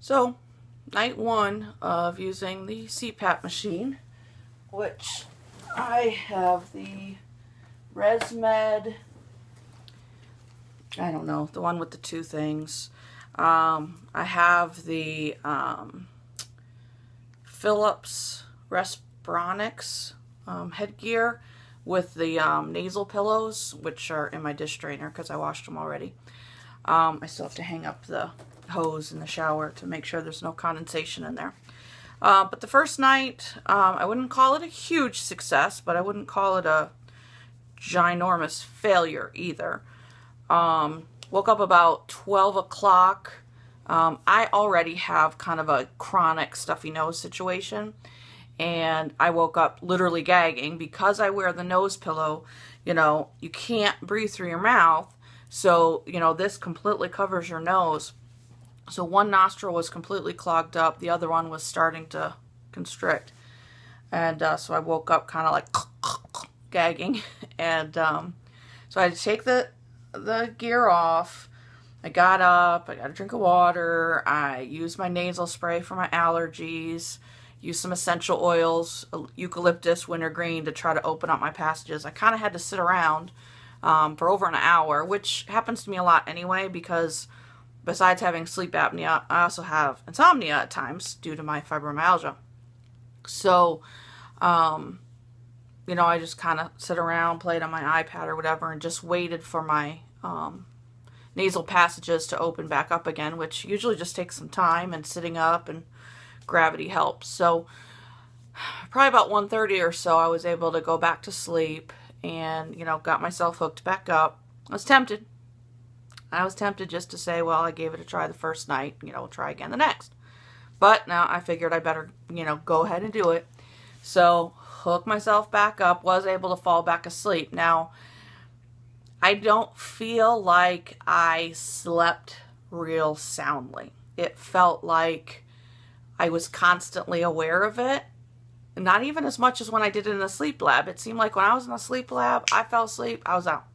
So, night one of using the CPAP machine, which I have the ResMed, I don't know, the one with the two things. I have the Philips Respironics headgear with the nasal pillows, which are in my dish drainer because I washed them already. I still have to hang up the hose in the shower to make sure there's no condensation in there. But the first night, I wouldn't call it a huge success, but I wouldn't call it a ginormous failure either. Woke up about 12 o'clock. I already have kind of a chronic stuffy nose situation, and I woke up literally gagging because I wear the nose pillow. You know, you can't breathe through your mouth, so, you know, this completely covers your nose. So one nostril was completely clogged up, the other one was starting to constrict. And so I woke up kind of like gagging. And so I had to take the gear off. I got up, I got a drink of water, I used my nasal spray for my allergies, used some essential oils, eucalyptus, wintergreen, to try to open up my passages. I kind of had to sit around for over an hour, which happens to me a lot anyway, because besides having sleep apnea, I also have insomnia at times due to my fibromyalgia. So, you know, I just kind of sit around, played on my iPad or whatever, and just waited for my nasal passages to open back up again, which usually just takes some time, and sitting up and gravity helps. So probably about 1:30 or so, I was able to go back to sleep and, you know, got myself hooked back up. I was tempted just to say, well, I gave it a try the first night, you know, we'll try again the next. But now I figured I better, you know, go ahead and do it. So hooked myself back up, was able to fall back asleep. Now, I don't feel like I slept real soundly. It felt like I was constantly aware of it. Not even as much as when I did it in a sleep lab. It seemed like when I was in a sleep lab, I fell asleep, I was out.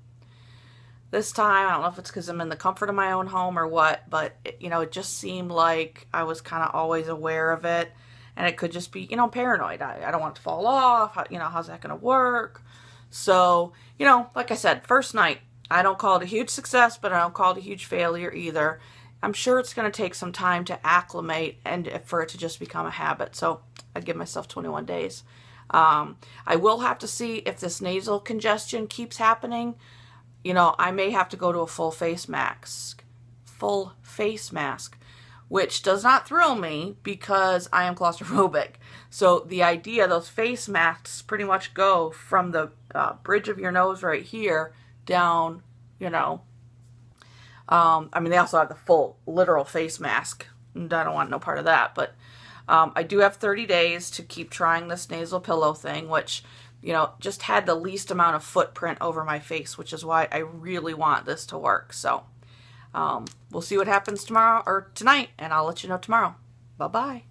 This time, I don't know if it's because I'm in the comfort of my own home or what, but, you know, it just seemed like I was kind of always aware of it. And it could just be, you know, paranoid. I don't want it to fall off. You know, how's that going to work? So, you know, like I said, first night, I don't call it a huge success, but I don't call it a huge failure either. I'm sure it's going to take some time to acclimate and for it to just become a habit. So I'd give myself 21 days. I will have to see if this nasal congestion keeps happening. You know, I may have to go to a full face mask, which does not thrill me because I am claustrophobic. So the idea, those face masks pretty much go from the bridge of your nose right here down, you know. I mean, they also have the full literal face mask, and I don't want no part of that. But I do have 30 days to keep trying this nasal pillow thing, which, you know, just had the least amount of footprint over my face, which is why I really want this to work. So we'll see what happens tomorrow or tonight, and I'll let you know tomorrow. Bye-bye.